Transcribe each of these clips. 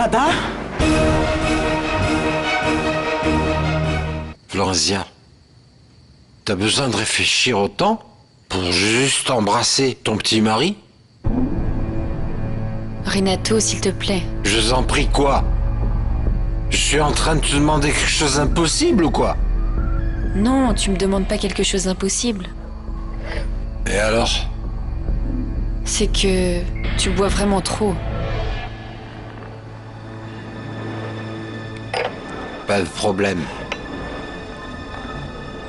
Papa? Florencia, t'as besoin de réfléchir autant pour juste embrasser ton petit mari? Renato, s'il te plaît. Je vous en prie, quoi? Je suis en train de te demander quelque chose d'impossible ou quoi? Non, tu me demandes pas quelque chose d'impossible. Et alors? C'est que tu bois vraiment trop. Pas de problème.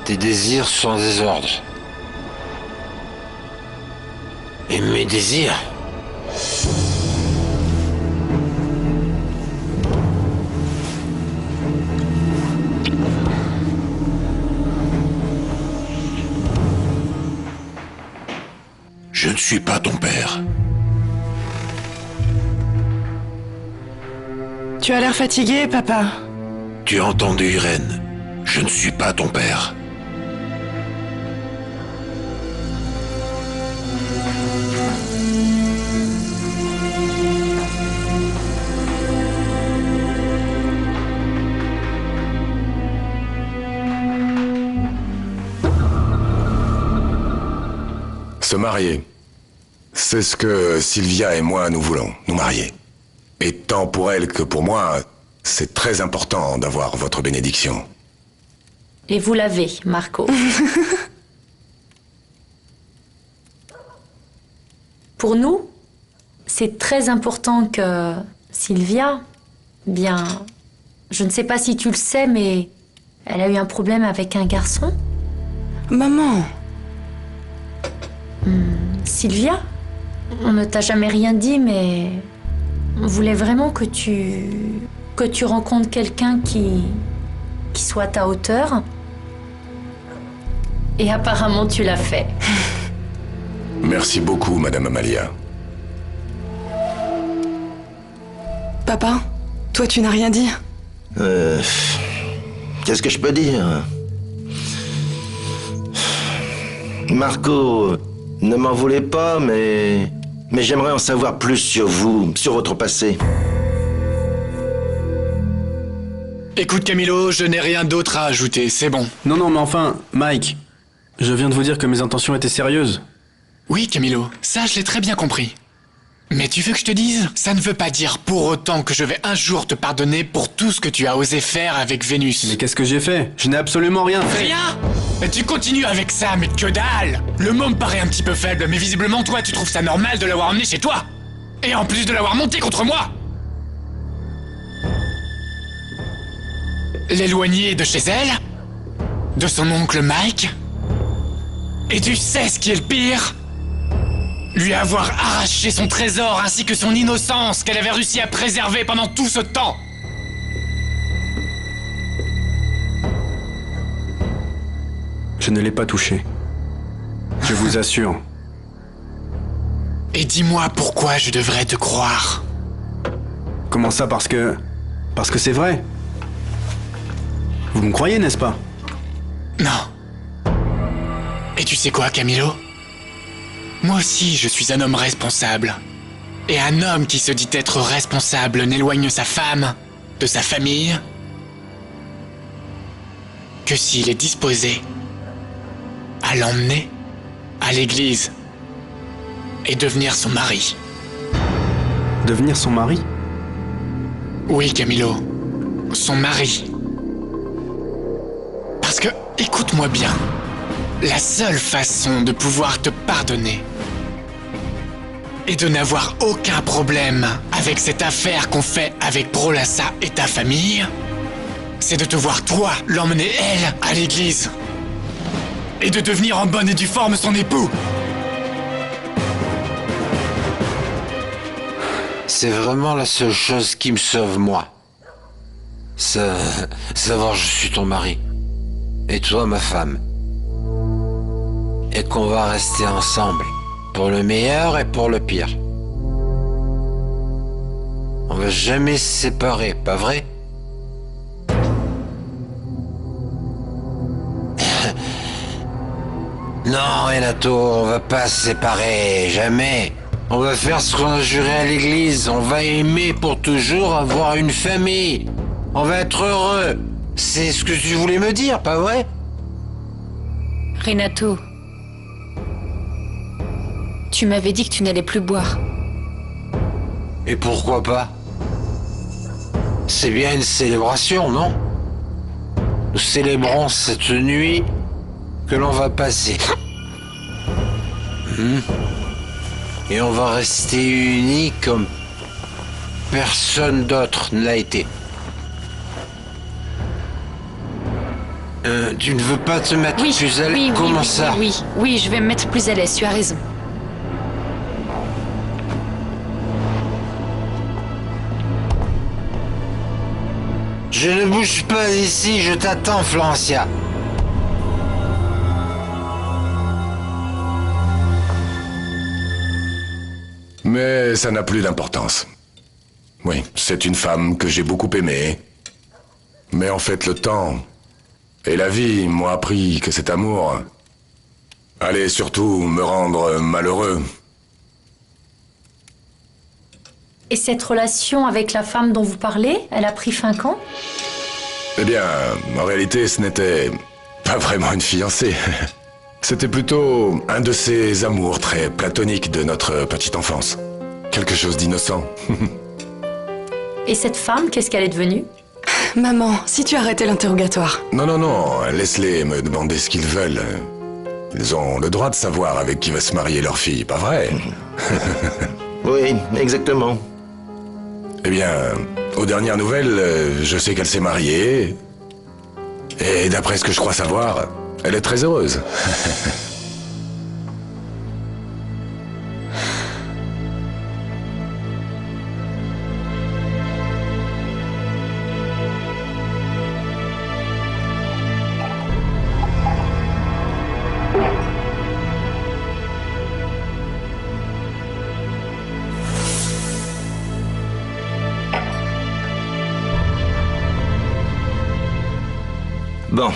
Tes désirs sont en désordre. Et mes désirs? Je ne suis pas ton père. Tu as l'air fatigué, papa. Tu as entendu, Irène. Je ne suis pas ton père. Se marier. C'est ce que Sylvia et moi nous voulons, nous marier. Et tant pour elle que pour moi, c'est très important d'avoir votre bénédiction. Et vous l'avez, Marco. Pour nous, c'est très important que Sylvia, bien, je ne sais pas si tu le sais, mais elle a eu un problème avec un garçon. Maman. Sylvia, on ne t'a jamais rien dit, mais on voulait vraiment que tu rencontres quelqu'un qui soit à ta hauteur. Et apparemment, tu l'as fait. Merci beaucoup, Madame Amalia. Papa, toi tu n'as rien dit. Qu'est-ce que je peux dire? Marco, ne m'en voulez pas, mais j'aimerais en savoir plus sur vous, sur votre passé. Écoute Camilo, je n'ai rien d'autre à ajouter, c'est bon. Non, mais enfin, Mike, je viens de vous dire que mes intentions étaient sérieuses. Oui Camilo, ça je l'ai très bien compris. Mais tu veux que je te dise? Ça ne veut pas dire pour autant que je vais un jour te pardonner pour tout ce que tu as osé faire avec Vénus. Mais qu'est-ce que j'ai fait? Je n'ai absolument rien fait. Rien? Et tu continues avec ça, mais que dalle! Le mot me paraît un petit peu faible, mais visiblement toi tu trouves ça normal de l'avoir emmené chez toi! Et en plus de l'avoir monté contre moi! L'éloigner de chez elle? De son oncle Mike? Et tu sais ce qui est le pire? Lui avoir arraché son trésor ainsi que son innocence qu'elle avait réussi à préserver pendant tout ce temps! Je ne l'ai pas touché. Je vous assure. Et dis-moi pourquoi je devrais te croire. Comment ça, parce que c'est vrai? Vous me croyez, n'est-ce pas? Non. Et tu sais quoi, Camilo? Moi aussi, je suis un homme responsable. Et un homme qui se dit être responsable n'éloigne sa femme de sa famille que s'il est disposé à l'emmener à l'église et devenir son mari. Devenir son mari? Oui, Camilo. Son mari. Parce que, écoute-moi bien, la seule façon de pouvoir te pardonner et de n'avoir aucun problème avec cette affaire qu'on fait avec Brolassa et ta famille, c'est de te voir toi l'emmener elle à l'église et de devenir en bonne et due forme son époux. C'est vraiment la seule chose qui me sauve, moi. Savoir que je suis ton mari. Et toi, ma femme. Et qu'on va rester ensemble. Pour le meilleur et pour le pire. On va jamais se séparer, pas vrai? Non, Renato, on va pas se séparer, jamais. On va faire ce qu'on a juré à l'église. On va aimer pour toujours, avoir une famille. On va être heureux. C'est ce que tu voulais me dire, pas vrai? Renato, tu m'avais dit que tu n'allais plus boire. Et pourquoi pas? C'est bien une célébration, non? Nous célébrons cette nuit que l'on va passer. Et on va rester unis comme personne d'autre ne l'a été. Tu ne veux pas te mettre plus à l'aise? Comment ça? Oui, je vais me mettre plus à l'aise, tu as raison. Je ne bouge pas d'ici, je t'attends, Florencia. Mais ça n'a plus d'importance. Oui, c'est une femme que j'ai beaucoup aimée. Mais en fait, le temps et la vie m'ont appris que cet amour allait surtout me rendre malheureux. Et cette relation avec la femme dont vous parlez, elle a pris fin quand? Eh bien, en réalité, ce n'était pas vraiment une fiancée. C'était plutôt un de ces amours très platoniques de notre petite enfance. Quelque chose d'innocent. Et cette femme, qu'est-ce qu'elle est devenue? Maman, si tu arrêtais l'interrogatoire. Non, non, non, laisse-les me demander ce qu'ils veulent. Ils ont le droit de savoir avec qui va se marier leur fille, pas vrai? Oui, exactement. Eh bien, aux dernières nouvelles, je sais qu'elle s'est mariée. Et d'après ce que je crois savoir, elle est très heureuse. Bon,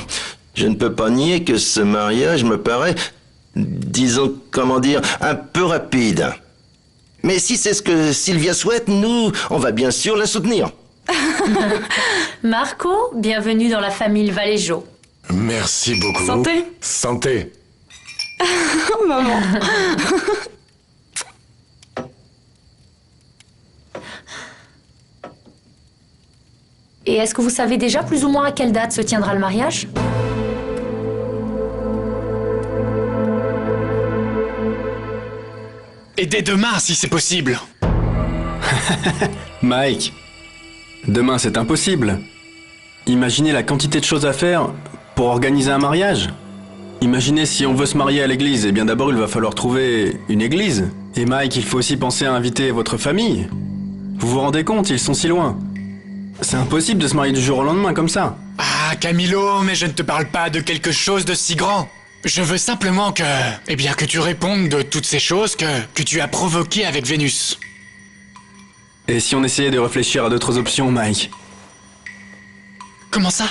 je ne peux pas nier que ce mariage me paraît, disons, comment dire, un peu rapide. Mais si c'est ce que Sylvia souhaite, nous, on va bien sûr la soutenir. Marco, bienvenue dans la famille Valéjo. Merci beaucoup. Santé. Santé. Oh, maman. Et est-ce que vous savez déjà plus ou moins à quelle date se tiendra le mariage? Et dès demain, si c'est possible. Mike, demain c'est impossible. Imaginez la quantité de choses à faire pour organiser un mariage. Imaginez si on veut se marier à l'église, eh bien d'abord il va falloir trouver une église. Et Mike, il faut aussi penser à inviter votre famille. Vous vous rendez compte, ils sont si loin. C'est impossible de se marier du jour au lendemain comme ça. Ah, Camilo, mais je ne te parle pas de quelque chose de si grand. Je veux simplement que... Eh bien, que tu répondes de toutes ces choses que tu as provoquées avec Vénus. Et si on essayait de réfléchir à d'autres options, Mike? Comment ça?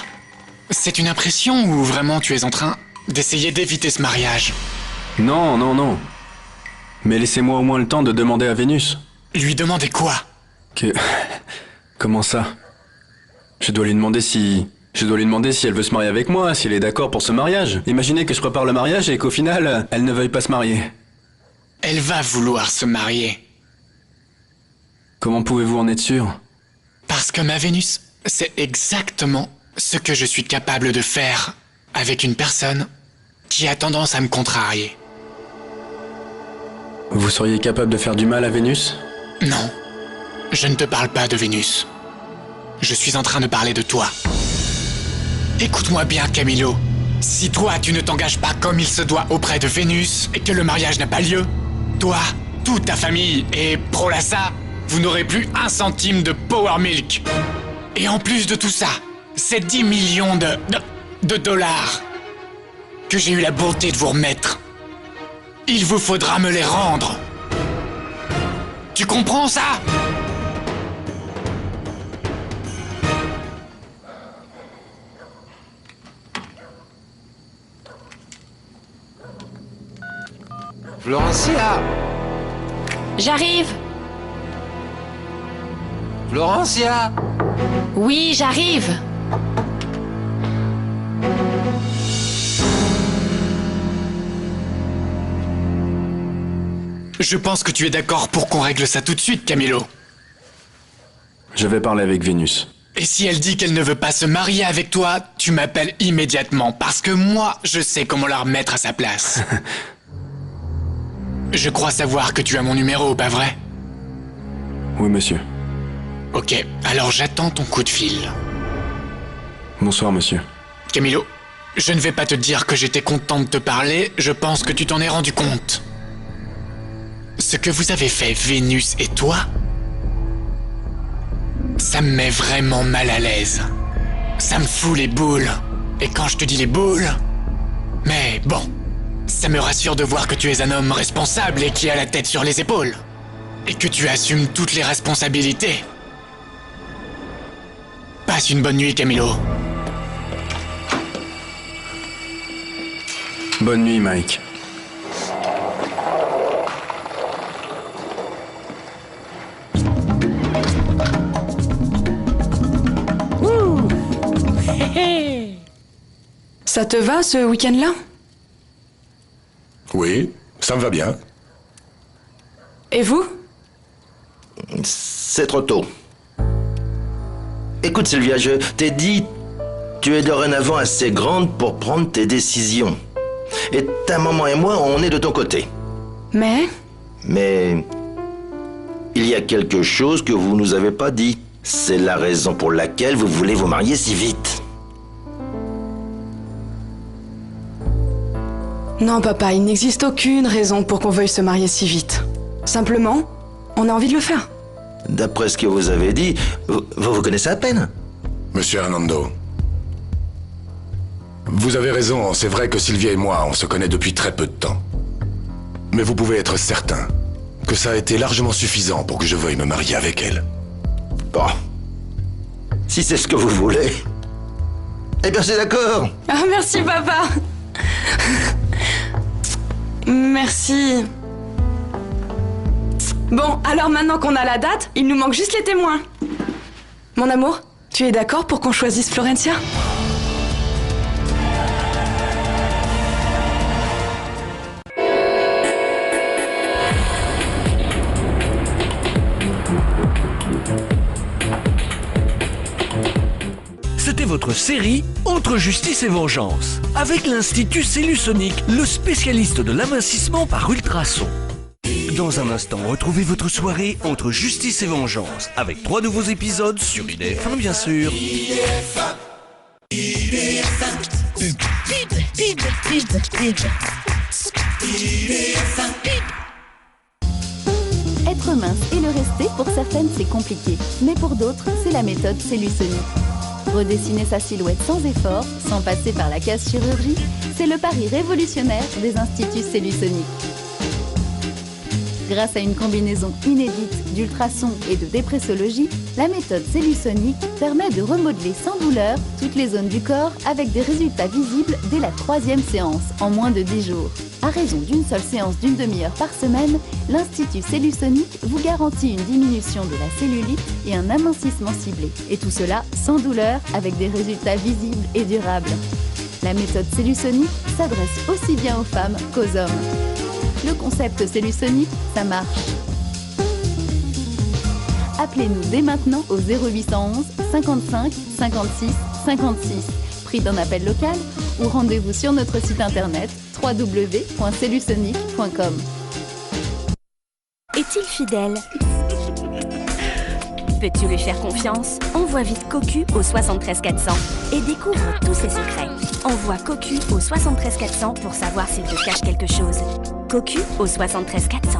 C'est une impression ou vraiment tu es en train d'essayer d'éviter ce mariage? Non, non, non. Mais laissez-moi au moins le temps de demander à Vénus. Lui demander quoi? Que... Comment ça? Je dois lui demander si elle veut se marier avec moi, si elle est d'accord pour ce mariage. Imaginez que je prépare le mariage et qu'au final, elle ne veuille pas se marier. Elle va vouloir se marier. Comment pouvez-vous en être sûr? Parce que ma Vénus, c'est exactement ce que je suis capable de faire avec une personne qui a tendance à me contrarier. Vous seriez capable de faire du mal à Vénus? Non, je ne te parle pas de Vénus. Je suis en train de parler de toi. Écoute-moi bien, Camilo. Si toi, tu ne t'engages pas comme il se doit auprès de Vénus et que le mariage n'a pas lieu, toi, toute ta famille et Prolassa, vous n'aurez plus un centime de Power Milk. Et en plus de tout ça, c'est 10 millions de dollars que j'ai eu la bonté de vous remettre. Il vous faudra me les rendre. Tu comprends ça? Florencia! J'arrive. Florencia! Oui, j'arrive. Je pense que tu es d'accord pour qu'on règle ça tout de suite, Camilo. Je vais parler avec Vénus. Et si elle dit qu'elle ne veut pas se marier avec toi, tu m'appelles immédiatement, parce que moi, je sais comment la remettre à sa place. Je crois savoir que tu as mon numéro, pas vrai? Oui, monsieur. Ok, alors j'attends ton coup de fil. Bonsoir, monsieur. Camilo, je ne vais pas te dire que j'étais content de te parler, je pense que tu t'en es rendu compte. Ce que vous avez fait, Vénus et toi, ça me met vraiment mal à l'aise. Ça me fout les boules. Et quand je te dis les boules... Mais bon, ça me rassure de voir que tu es un homme responsable et qui a la tête sur les épaules. Et que tu assumes toutes les responsabilités. Passe une bonne nuit, Camilo. Bonne nuit, Mike. Ça te va, ce week-end-là? Oui, ça me va bien. Et vous? C'est trop tôt. Écoute, Sylvia, je t'ai dit, tu es dorénavant assez grande pour prendre tes décisions. Et ta maman et moi, on est de ton côté. Mais il y a quelque chose que vous nous avez pas dit. C'est la raison pour laquelle vous voulez vous marier si vite. Non, papa, il n'existe aucune raison pour qu'on veuille se marier si vite. Simplement, on a envie de le faire. D'après ce que vous avez dit, vous connaissez à peine. Monsieur Hernando, vous avez raison, c'est vrai que Sylvia et moi, on se connaît depuis très peu de temps. Mais vous pouvez être certain que ça a été largement suffisant pour que je veuille me marier avec elle. Bon. Si c'est ce que vous voulez, eh bien c'est d'accord. Ah, merci, papa. Merci. Bon, alors maintenant qu'on a la date, il nous manque juste les témoins. Mon amour, tu es d'accord pour qu'on choisisse Florencia? C'était votre série Entre justice et vengeance, avec l'Institut Cellusonique, le spécialiste de l'amincissement par ultrasons. Dans un instant, retrouvez votre soirée Entre justice et vengeance, avec 3 nouveaux épisodes sur IDF1 bien sûr. Être mince et le rester, pour certaines, c'est compliqué. Mais pour d'autres, c'est la méthode Cellusonique. Redessiner sa silhouette sans effort, sans passer par la case chirurgie, c'est le pari révolutionnaire des instituts Cellusoniques. Grâce à une combinaison inédite d'ultrasons et de dépressologie, la méthode Cellusonique permet de remodeler sans douleur toutes les zones du corps avec des résultats visibles dès la 3e séance, en moins de 10 jours. À raison d'une seule séance d'une demi-heure par semaine, l'Institut Cellusonique vous garantit une diminution de la cellulite et un amincissement ciblé. Et tout cela sans douleur, avec des résultats visibles et durables. La méthode Cellusonique s'adresse aussi bien aux femmes qu'aux hommes. Le concept Cellusonique, ça marche. Appelez-nous dès maintenant au 0811 55 56 56, prix d'un appel local, ou rendez-vous sur notre site internet www.cellusonique.com. Est-il fidèle? Peux-tu lui faire confiance? Envoie vite Cocu au 73 400 et découvre tous ses secrets. Envoie Cocu au 73 400 pour savoir s'il te cache quelque chose. Cocu au 73 400.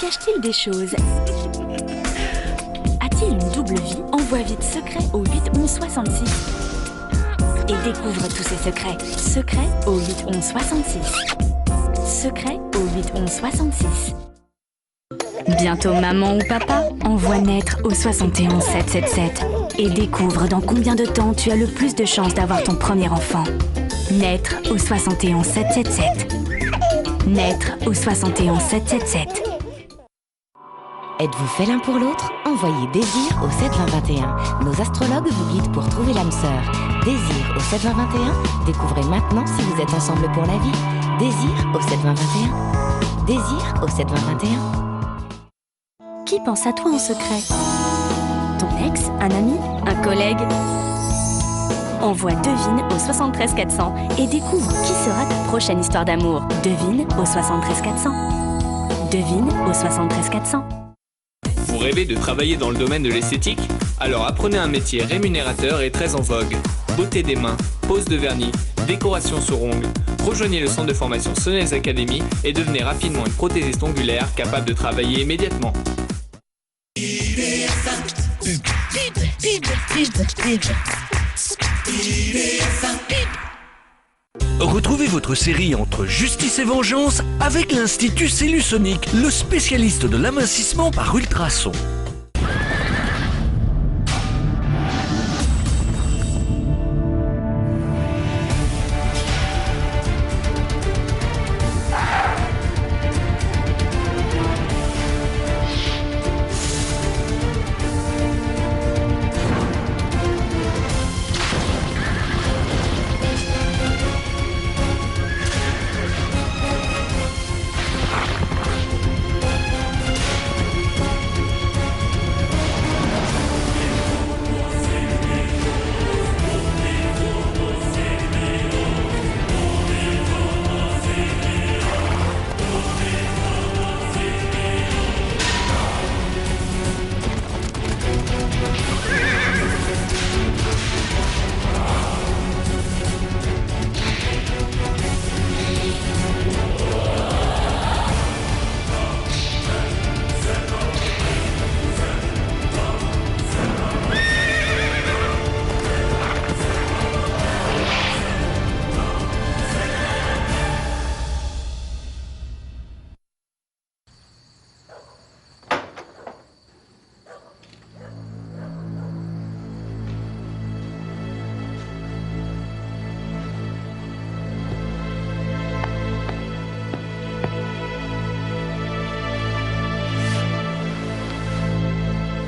cache-t-il des choses? A-t-il une double vie? Envoie vite secret au 8 11 66 et découvre tous ses secrets. Secret au 8 11 66. Secret au 8 11 66. Bientôt maman ou papa envoie naître au 71 777 et découvre dans combien de temps tu as le plus de chances d'avoir ton premier enfant. Naître au 71 777. Naître au 71 777. Êtes-vous fait l'un pour l'autre? Envoyez Désir au 72021. Nos astrologues vous guident pour trouver l'âme sœur. Désir au 72021. Découvrez maintenant si vous êtes ensemble pour la vie. Désir au 72021. Désir au 72021. Qui pense à toi en secret? Ton ex, un ami, un collègue? Envoie Devine au 73 400 et découvre qui sera ta prochaine histoire d'amour. Devine au 73 400. Devine au 73 400. Vous rêvez de travailler dans le domaine de l'esthétique? Alors apprenez un métier rémunérateur et très en vogue. Beauté des mains, pose de vernis, décoration sur ongles. Rejoignez le centre de formation Sonnex Academy et devenez rapidement une prothésiste ongulaire capable de travailler immédiatement. Retrouvez votre série Entre Justice et Vengeance avec l'Institut Cellusonic, le spécialiste de l'amincissement par ultrasons.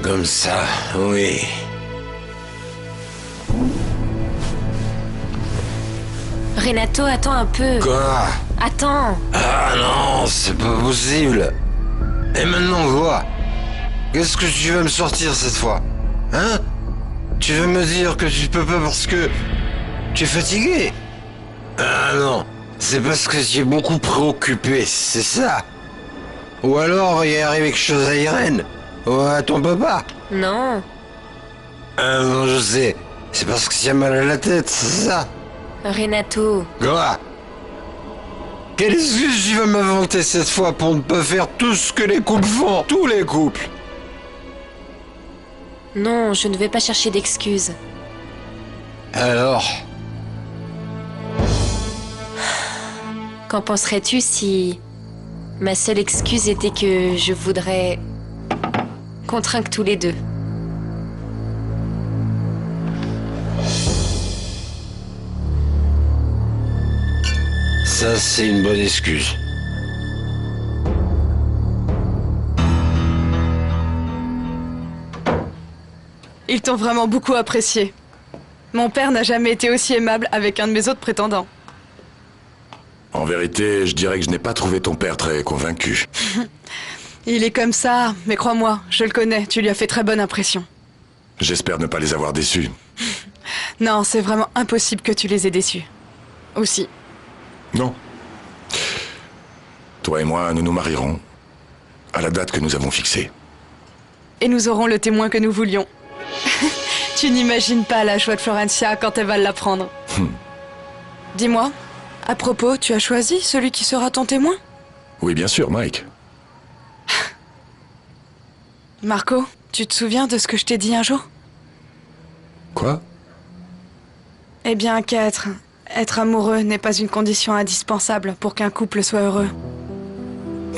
Comme ça, oui. Renato, attends un peu. Quoi? Attends. Ah non, c'est pas possible. Et maintenant quoi? Qu'est-ce que tu vas me sortir cette fois? Hein? Tu veux me dire que tu peux pas parce que tu es fatigué? Ah non, c'est parce que tu es beaucoup préoccupé, c'est ça? Ou alors il est arrivé quelque chose à Irène? Ou à ton papa? Non. Ah non, je sais. C'est parce que tu as mal à la tête, c'est ça? Renato. Quoi? Quelle excuse tu vas m'inventer cette fois pour ne pas faire tout ce que les couples font? Tous les couples? Non, je ne vais pas chercher d'excuses. Alors? Qu'en penserais-tu si ma seule excuse était que je voudrais qu'on trinque tous les deux? Ça, c'est une bonne excuse. Ils t'ont vraiment beaucoup apprécié. Mon père n'a jamais été aussi aimable avec un de mes autres prétendants. En vérité, je dirais que je n'ai pas trouvé ton père très convaincu. Il est comme ça, mais crois-moi, je le connais, tu lui as fait très bonne impression. J'espère ne pas les avoir déçus. Non, c'est vraiment impossible que tu les aies déçus. Aussi. Non. Toi et moi, nous nous marierons à la date que nous avons fixée. Et nous aurons le témoin que nous voulions. Tu n'imagines pas la joie de Florencia quand elle va l'apprendre. Dis-moi, à propos, tu as choisi celui qui sera ton témoin? Oui, bien sûr, Mike. Marco, tu te souviens de ce que je t'ai dit un jour? Quoi? Eh bien, qu'être amoureux n'est pas une condition indispensable pour qu'un couple soit heureux.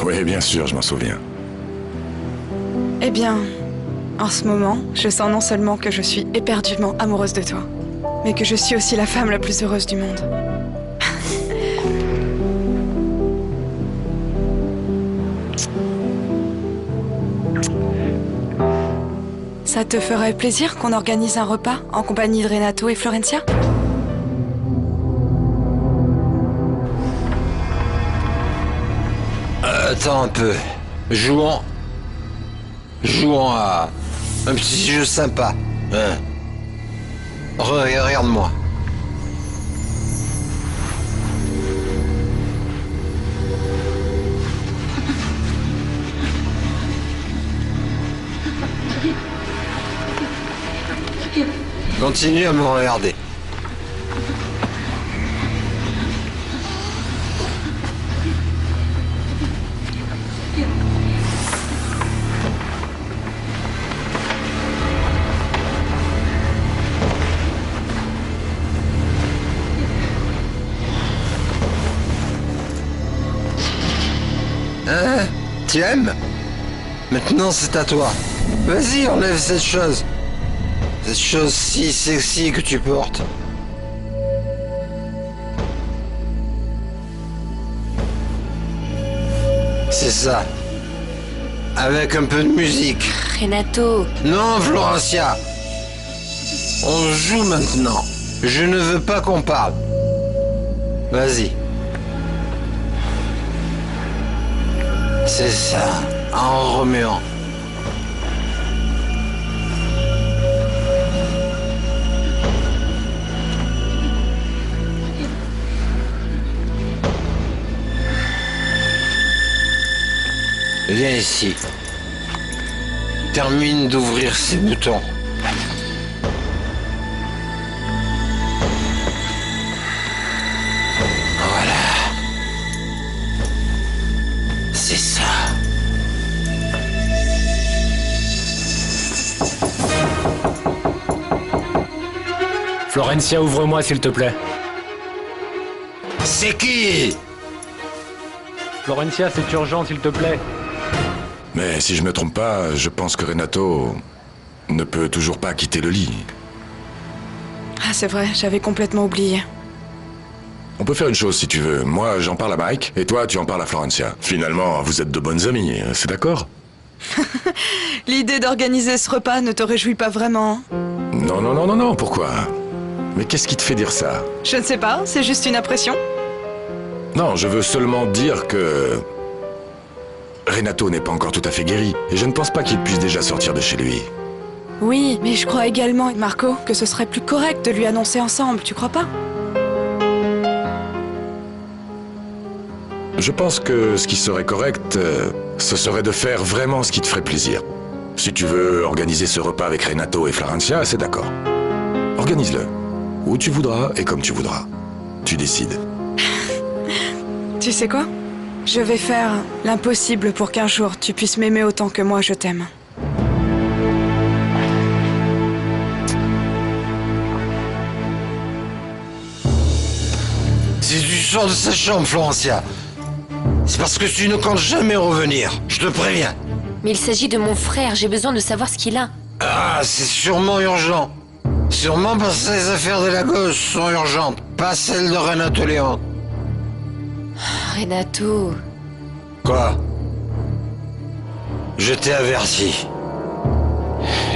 Oui, bien sûr, je m'en souviens. Eh bien, en ce moment, je sens non seulement que je suis éperdument amoureuse de toi, mais que je suis aussi la femme la plus heureuse du monde. Ça te ferait plaisir qu'on organise un repas en compagnie de Renato et Florencia? Attends un peu. Jouons à un petit jeu sympa. Hein? Regarde-moi. Continue à me regarder. Hein? Tu aimes? Maintenant c'est à toi. Vas-y, enlève cette chose. Cette chose si sexy que tu portes. C'est ça. Avec un peu de musique. Renato. Non, Florencia. On joue maintenant. Je ne veux pas qu'on parle. Vas-y. C'est ça. En remuant. Viens ici. Termine d'ouvrir ces boutons. Voilà. C'est ça. Florencia, ouvre-moi s'il te plaît. C'est qui? Florencia, c'est urgent s'il te plaît. Mais si je me trompe pas, je pense que Renato ne peut toujours pas quitter le lit. Ah, c'est vrai, j'avais complètement oublié. On peut faire une chose si tu veux. Moi, j'en parle à Mike, et toi, tu en parles à Florencia. Finalement, vous êtes de bonnes amies, c'est d'accord? L'idée d'organiser ce repas ne te réjouit pas vraiment? Non, non, non, non, non, pourquoi? Mais qu'est-ce qui te fait dire ça? Je ne sais pas, c'est juste une impression. Non, je veux seulement dire que... Renato n'est pas encore tout à fait guéri, et je ne pense pas qu'il puisse déjà sortir de chez lui. Oui, mais je crois également, Marco, que ce serait plus correct de lui annoncer ensemble, tu crois pas? Je pense que ce qui serait correct, ce serait de faire vraiment ce qui te ferait plaisir. Si tu veux organiser ce repas avec Renato et Florencia, c'est d'accord. Organise-le. Où tu voudras et comme tu voudras. Tu décides. Tu sais quoi? Je vais faire l'impossible pour qu'un jour tu puisses m'aimer autant que moi je t'aime. Si tu sors de cette chambre, Florencia, c'est parce que tu ne comptes jamais revenir. Je te préviens. Mais il s'agit de mon frère, j'ai besoin de savoir ce qu'il a. Ah, c'est sûrement urgent. Sûrement parce que les affaires de la gosse sont urgentes, pas celles de Renato Léon. Renato... Quoi? Je t'ai averti.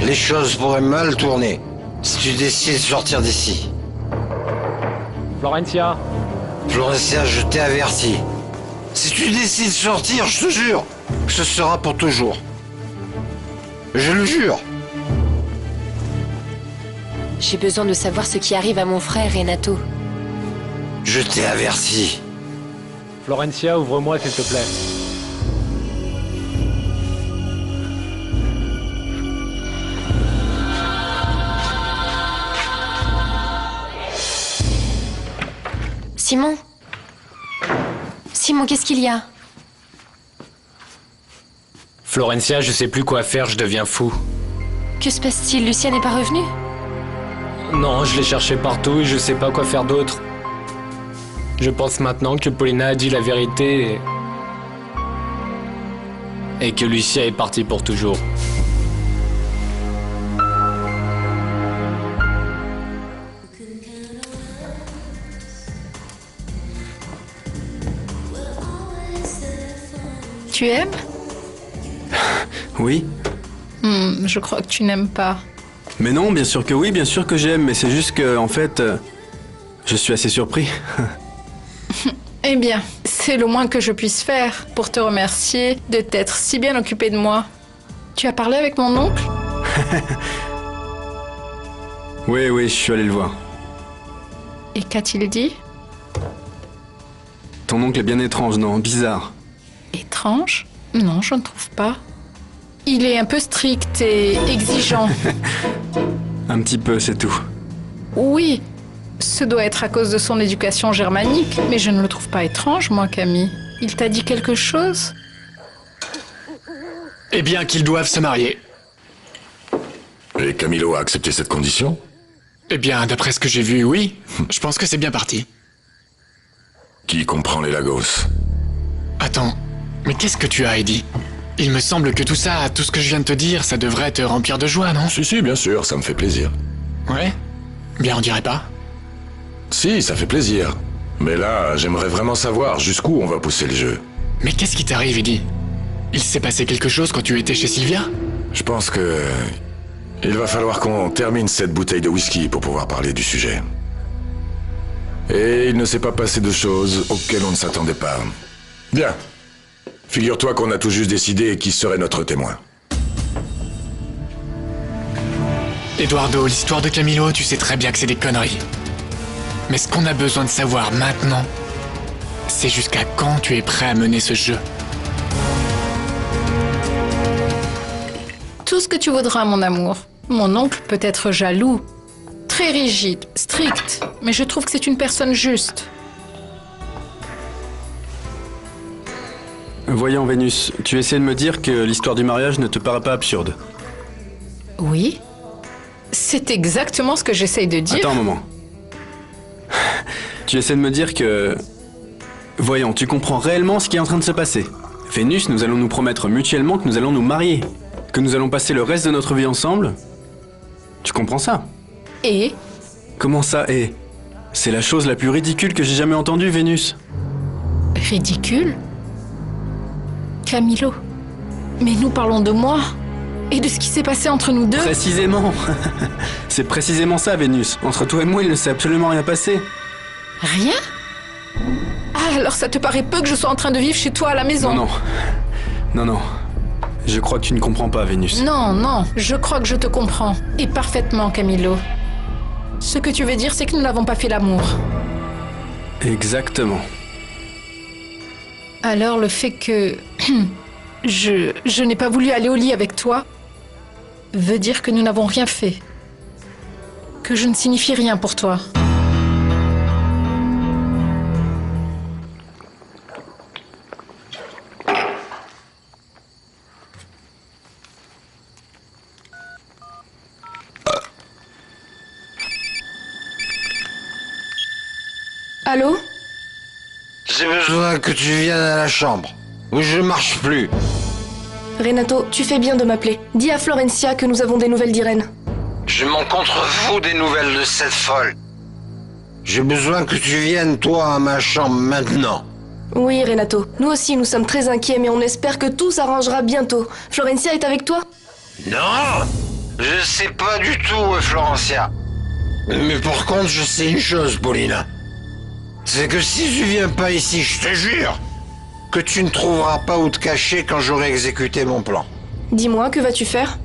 Les choses pourraient mal tourner si tu décides de sortir d'ici. Florencia. Florencia, je t'ai averti. Si tu décides de sortir, je te jure que ce sera pour toujours. Je le jure. J'ai besoin de savoir ce qui arrive à mon frère, Renato. Je t'ai averti. Florencia, ouvre-moi s'il te plaît. Simon? Simon, qu'est-ce qu'il y a? Florencia, je sais plus quoi faire, je deviens fou. Que se passe-t-il? Lucien n'est pas revenu? Non, je l'ai cherché partout et je sais pas quoi faire d'autre. Je pense maintenant que Paulina a dit la vérité et que Lucia est partie pour toujours. Tu aimes? Oui. Je crois que tu n'aimes pas. Mais non, bien sûr que oui, bien sûr que j'aime, mais c'est juste que, en fait, je suis assez surpris. Eh bien, c'est le moins que je puisse faire pour te remercier de t'être si bien occupé de moi. Tu as parlé avec mon oncle? Oui, je suis allé le voir. Et qu'a-t-il dit? Ton oncle est bien étrange, non? Bizarre. Étrange? Non, je ne trouve pas. Il est un peu strict et exigeant. Un petit peu, c'est tout. Oui, ce doit être à cause de son éducation germanique, mais je ne le trouve pas étrange, moi, Camille. Il t'a dit quelque chose? Eh bien, qu'ils doivent se marier. Et Camilo a accepté cette condition? Eh bien, d'après ce que j'ai vu, oui. Je pense que c'est bien parti. Qui comprend les Lagos? Attends, mais qu'est-ce que tu as, Eddie? Il me semble que tout ça, tout ce que je viens de te dire, ça devrait te remplir de joie, non? Si, bien sûr, ça me fait plaisir. Ouais? Bien, on dirait pas? Si, ça fait plaisir. Mais là, j'aimerais vraiment savoir jusqu'où on va pousser le jeu. Mais qu'est-ce qui t'arrive, Eddie? Il s'est passé quelque chose quand tu étais chez Sylvia? Je pense que... il va falloir qu'on termine cette bouteille de whisky pour pouvoir parler du sujet. Et il ne s'est pas passé de choses auxquelles on ne s'attendait pas. Bien. Figure-toi qu'on a tout juste décidé qui serait notre témoin. Eduardo, l'histoire de Camilo, tu sais très bien que c'est des conneries. Mais ce qu'on a besoin de savoir maintenant, c'est jusqu'à quand tu es prêt à mener ce jeu. Tout ce que tu voudras, mon amour. Mon oncle peut être jaloux, très rigide, strict, mais je trouve que c'est une personne juste. Voyons, Vénus, tu essaies de me dire que l'histoire du mariage ne te paraît pas absurde. Oui, c'est exactement ce que j'essaye de dire. Attends un moment. Tu essaies de me dire que... Voyons, tu comprends réellement ce qui est en train de se passer. Vénus, nous allons nous promettre mutuellement que nous allons nous marier. Que nous allons passer le reste de notre vie ensemble. Tu comprends ça? Et? Comment ça, et? C'est la chose la plus ridicule que j'ai jamais entendue, Vénus. Ridicule? Camilo, mais nous parlons de moi et de ce qui s'est passé entre nous deux. Précisément. C'est précisément ça, Vénus. Entre toi et moi, il ne s'est absolument rien passé. Rien? Ah, alors ça te paraît peu que je sois en train de vivre chez toi à la maison? Non. Je crois que tu ne comprends pas, Vénus. Non, je crois que je te comprends. Et parfaitement, Camilo. Ce que tu veux dire, c'est que nous n'avons pas fait l'amour. Exactement. Alors le fait que je n'ai pas voulu aller au lit avec toi veut dire que nous n'avons rien fait. Que je ne signifie rien pour toi. Allô? J'ai besoin que tu viennes à la chambre, où je marche plus. Renato, tu fais bien de m'appeler. Dis à Florencia que nous avons des nouvelles d'Irène. Je m'en contrefous des nouvelles de cette folle. J'ai besoin que tu viennes, toi, à ma chambre maintenant. Oui, Renato. Nous aussi, nous sommes très inquiets, mais on espère que tout s'arrangera bientôt. Florencia est avec toi? Non! Je sais pas du tout, Florencia. Mais par contre, je sais une chose, Paulina. C'est que si tu viens pas ici, je te jure, que tu ne trouveras pas où te cacher quand j'aurai exécuté mon plan. Dis-moi, que vas-tu faire?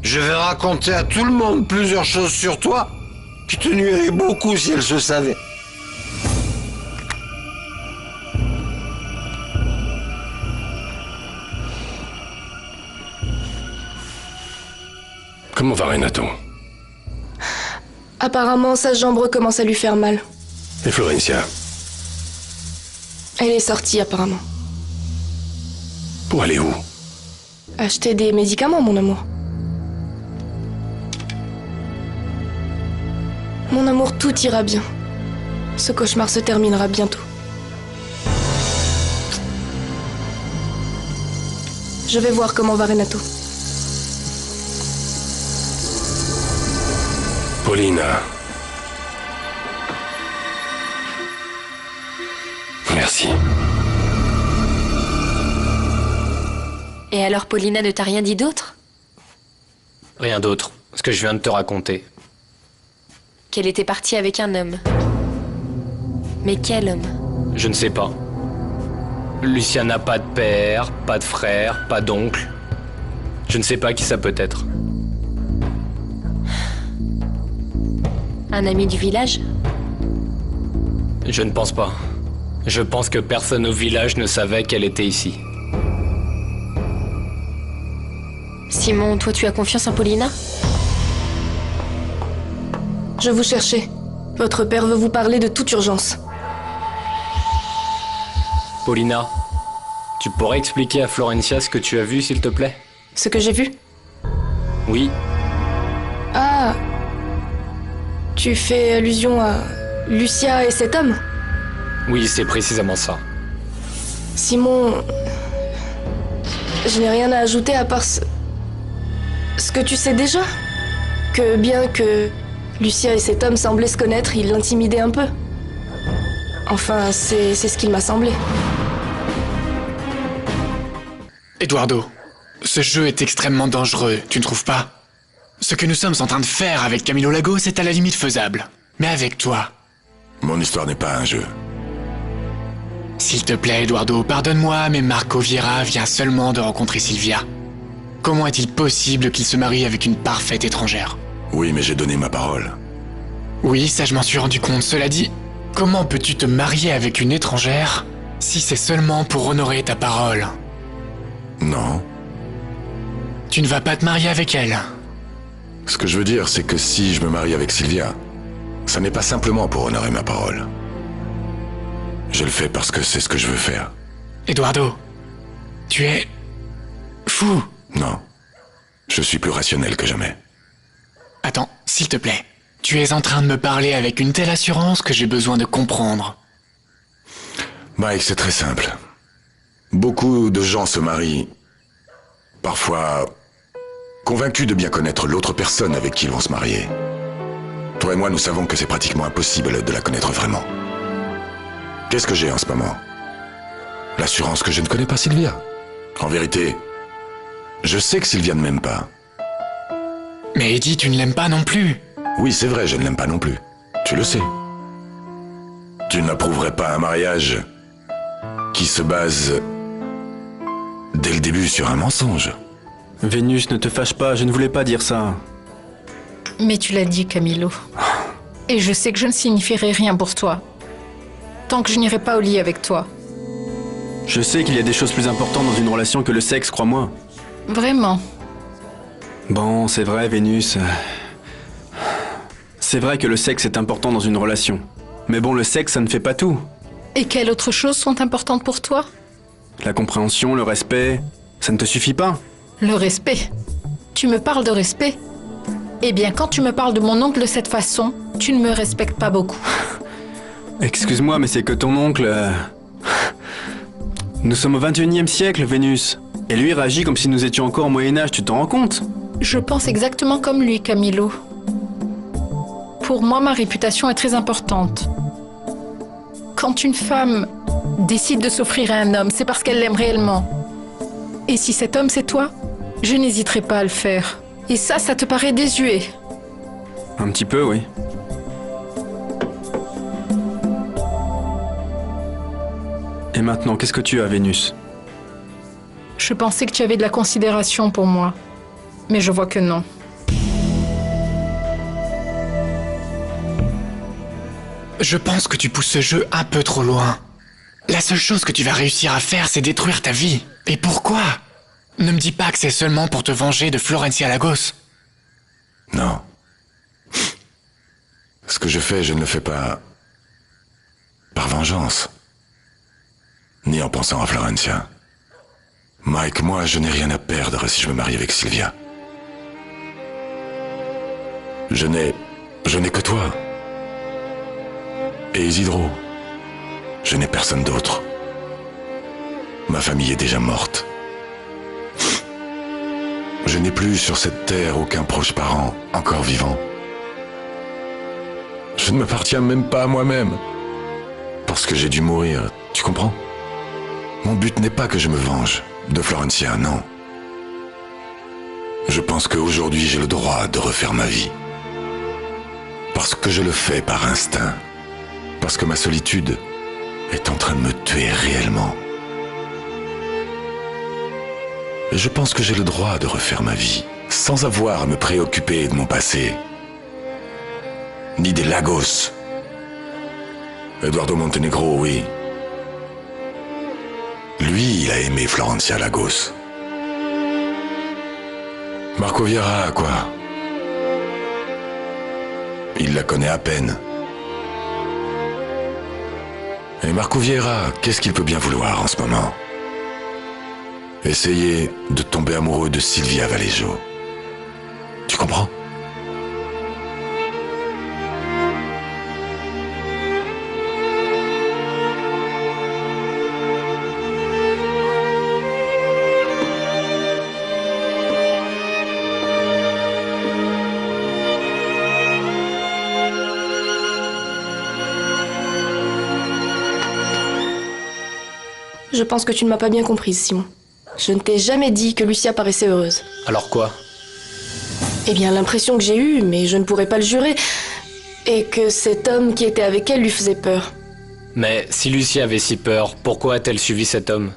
Je vais raconter à tout le monde plusieurs choses sur toi qui te nuiraient beaucoup si elles se savaient. Comment va Renato? Apparemment, sa jambe recommence à lui faire mal. Et Florencia? Elle est sortie, apparemment. Pour aller où? Acheter des médicaments, mon amour. Mon amour, tout ira bien. Ce cauchemar se terminera bientôt. Je vais voir comment va Renato. Paulina. Merci. Et alors Paulina ne t'a rien dit d'autre? Rien d'autre, ce que je viens de te raconter. Qu'elle était partie avec un homme. Mais quel homme? Je ne sais pas. Lucia n'a pas de père, pas de frère, pas d'oncle. Je ne sais pas qui ça peut être. Un ami du village? Je ne pense pas. Je pense que personne au village ne savait qu'elle était ici. Simon, toi tu as confiance en Paulina? Je vous cherchais. Votre père veut vous parler de toute urgence. Paulina, tu pourrais expliquer à Florencia ce que tu as vu, s'il te plaît? Ce que j'ai vu? Oui. Ah. Tu fais allusion à Lucia et cet homme? Oui, c'est précisément ça. Simon... Je n'ai rien à ajouter à part ce que tu sais déjà. Que bien que Lucia et cet homme semblaient se connaître, il l'intimidait un peu. Enfin, c'est ce qu'il m'a semblé. Eduardo, ce jeu est extrêmement dangereux, tu ne trouves pas? Ce que nous sommes en train de faire avec Camilo Lagos est à la limite faisable. Mais avec toi... Mon histoire n'est pas un jeu. S'il te plaît, Eduardo, pardonne-moi, mais Marco Vieira vient seulement de rencontrer Sylvia. Comment est-il possible qu'il se marie avec une parfaite étrangère? Oui, mais j'ai donné ma parole. Oui, ça je m'en suis rendu compte. Cela dit, comment peux-tu te marier avec une étrangère si c'est seulement pour honorer ta parole? Non. Tu ne vas pas te marier avec elle. Ce que je veux dire, c'est que si je me marie avec Sylvia, ça n'est pas simplement pour honorer ma parole. Je le fais parce que c'est ce que je veux faire. Eduardo, tu es... fou. Non. Je suis plus rationnel que jamais. Attends, s'il te plaît. Tu es en train de me parler avec une telle assurance que j'ai besoin de comprendre. Mike, c'est très simple. Beaucoup de gens se marient, parfois convaincus de bien connaître l'autre personne avec qui ils vont se marier. Toi et moi, nous savons que c'est pratiquement impossible de la connaître vraiment. Qu'est-ce que j'ai en ce moment? L'assurance que je ne connais pas Sylvia. En vérité, je sais que Sylvia ne m'aime pas. Mais Eddie, tu ne l'aimes pas non plus. Oui, c'est vrai, je ne l'aime pas non plus. Tu le sais. Tu n'approuverais pas un mariage qui se base dès le début sur un mensonge. Vénus, ne te fâche pas, je ne voulais pas dire ça. Mais tu l'as dit, Camilo. Et je sais que je ne signifierai rien pour toi. Tant que je n'irai pas au lit avec toi. Je sais qu'il y a des choses plus importantes dans une relation que le sexe, crois-moi. Vraiment. Bon, c'est vrai, Vénus. C'est vrai que le sexe est important dans une relation. Mais bon, le sexe, ça ne fait pas tout. Et quelles autres choses sont importantes pour toi? La compréhension, le respect, ça ne te suffit pas? Le respect? Tu me parles de respect? Eh bien, quand tu me parles de mon oncle de cette façon, tu ne me respectes pas beaucoup. Excuse-moi, mais c'est que ton oncle... Nous sommes au 21e siècle, Vénus. Et lui réagit comme si nous étions encore au Moyen-Âge, tu t'en rends compte? Je pense exactement comme lui, Camilo. Pour moi, ma réputation est très importante. Quand une femme décide de s'offrir à un homme, c'est parce qu'elle l'aime réellement. Et si cet homme, c'est toi, je n'hésiterai pas à le faire. Et ça te paraît désuet? Un petit peu, oui. Et maintenant, qu'est-ce que tu as, Vénus? Je pensais que tu avais de la considération pour moi. Mais je vois que non. Je pense que tu pousses ce jeu un peu trop loin. La seule chose que tu vas réussir à faire, c'est détruire ta vie. Et pourquoi? Ne me dis pas que c'est seulement pour te venger de Florencia Lagos. Non. Ce que je fais, je ne le fais pas par vengeance. Ni en pensant à Florencia. Mike, moi, je n'ai rien à perdre si je me marie avec Sylvia. Je n'ai que toi. Et Isidro. Je n'ai personne d'autre. Ma famille est déjà morte. Je n'ai plus sur cette terre aucun proche parent encore vivant. Je ne m'appartiens même pas à moi-même. Parce que j'ai dû mourir, tu comprends? Mon but n'est pas que je me venge de Florencia, non. Je pense qu'aujourd'hui j'ai le droit de refaire ma vie. Parce que je le fais par instinct. Parce que ma solitude est en train de me tuer réellement. Et je pense que j'ai le droit de refaire ma vie, sans avoir à me préoccuper de mon passé. Ni des Lagos. Eduardo Montenegro, oui. Lui, il a aimé Florencia Lagos. Marco Vieira, quoi. Il la connaît à peine. Et Marco Vieira, qu'est-ce qu'il peut bien vouloir en ce moment? Essayer de tomber amoureux de Sylvia Vallejo. Tu comprends? Je pense que tu ne m'as pas bien comprise, Simon. Je ne t'ai jamais dit que Lucia paraissait heureuse. Alors quoi? Eh bien, l'impression que j'ai eue, mais je ne pourrais pas le jurer, est que cet homme qui était avec elle lui faisait peur. Mais si Lucia avait si peur, pourquoi a-t-elle suivi cet homme?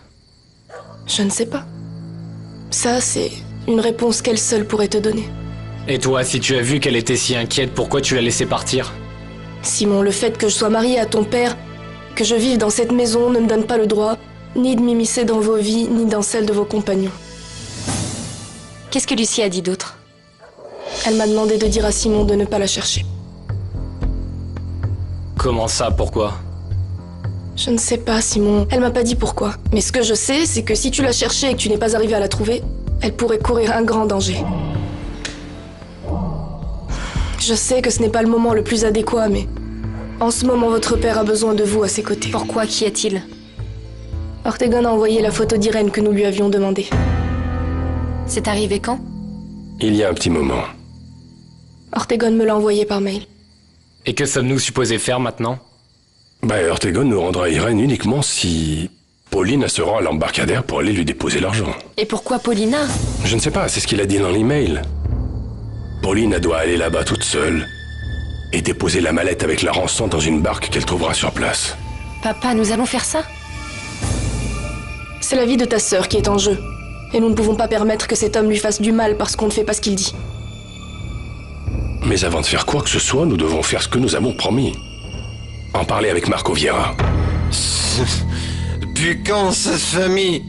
Je ne sais pas. Ça, c'est une réponse qu'elle seule pourrait te donner. Et toi, si tu as vu qu'elle était si inquiète, pourquoi tu l'as laissée partir? Simon, le fait que je sois mariée à ton père, que je vive dans cette maison ne me donne pas le droit ni de m'immiscer dans vos vies, ni dans celles de vos compagnons. Qu'est-ce que Lucie a dit d'autre? Elle m'a demandé de dire à Simon de ne pas la chercher. Comment ça, pourquoi? Je ne sais pas, Simon. Elle m'a pas dit pourquoi. Mais ce que je sais, c'est que si tu l'as cherchée et que tu n'es pas arrivé à la trouver, elle pourrait courir un grand danger. Je sais que ce n'est pas le moment le plus adéquat, mais en ce moment, votre père a besoin de vous à ses côtés. Pourquoi? Qu'y a-t-il? Ortegon a envoyé la photo d'Irène que nous lui avions demandée. C'est arrivé quand? Il y a un petit moment. Ortegon me l'a envoyé par mail. Et que sommes-nous supposés faire maintenant? Ortegon nous rendra Irène uniquement si Paulina se rend à l'embarcadère pour aller lui déposer l'argent. Et pourquoi Paulina? Je ne sais pas, c'est ce qu'il a dit dans l'email. Paulina doit aller là-bas toute seule et déposer la mallette avec la rançon dans une barque qu'elle trouvera sur place. Papa, nous allons faire ça? C'est la vie de ta sœur qui est en jeu. Et nous ne pouvons pas permettre que cet homme lui fasse du mal parce qu'on ne fait pas ce qu'il dit. Mais avant de faire quoi que ce soit, nous devons faire ce que nous avons promis. En parler avec Marco Vieira. Depuis quand cette famille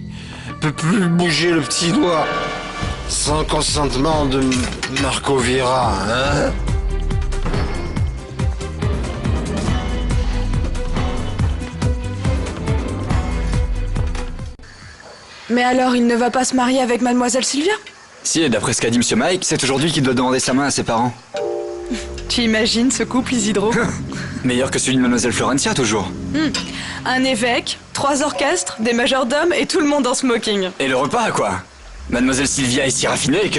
peut plus bouger le petit doigt sans consentement de Marco Vieira, hein? Mais alors, il ne va pas se marier avec Mademoiselle Sylvia? Si, et d'après ce qu'a dit Monsieur Mike, c'est aujourd'hui qu'il doit demander sa main à ses parents. Tu imagines ce couple, Isidro? Meilleur que celui de Mademoiselle Florencia, toujours. Un évêque, 3 orchestres, des majordomes et tout le monde en smoking. Et le repas, quoi? Mademoiselle Sylvia est si raffinée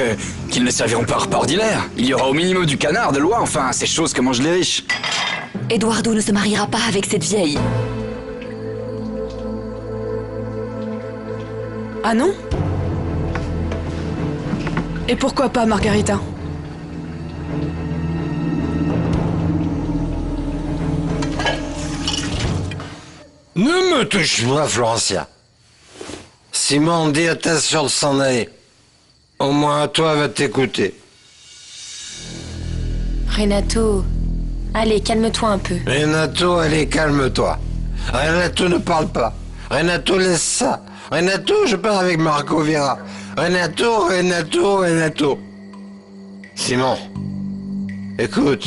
qu'ils ne serviront pas un repas ordinaire. Il y aura au minimum du canard, de l'oie, enfin, ces choses que mangent les riches. Eduardo ne se mariera pas avec cette vieille. Ah non? Et pourquoi pas, Margarita? Ne me touche pas, Florencia. Simon dit à ta sœur de s'en aller. Au moins, toi, va t'écouter. Renato, allez, calme-toi un peu. Renato, allez, calme-toi. Renato ne parle pas. Renato, laisse ça. Renato, je parle avec Marco Vieira. Renato. Simon, écoute.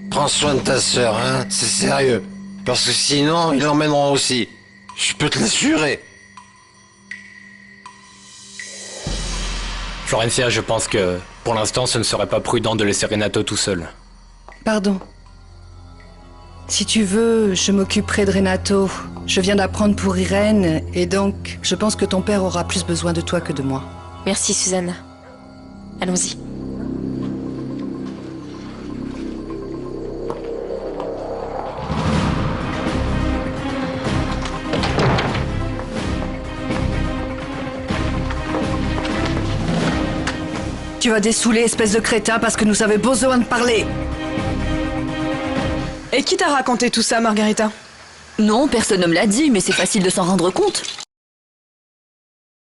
Prends soin de ta sœur, hein. C'est sérieux. Parce que sinon, ils l'emmèneront aussi. Je peux te l'assurer. Florencia, je pense que pour l'instant, ce ne serait pas prudent de laisser Renato tout seul. Pardon. Si tu veux, je m'occuperai de Renato. Je viens d'apprendre pour Irène, et donc, je pense que ton père aura plus besoin de toi que de moi. Merci, Suzanne. Allons-y. Tu vas dessouler, espèce de crétin, parce que nous avons besoin de parler. Et qui t'a raconté tout ça, Margarita? Non, personne ne me l'a dit, mais c'est facile de s'en rendre compte.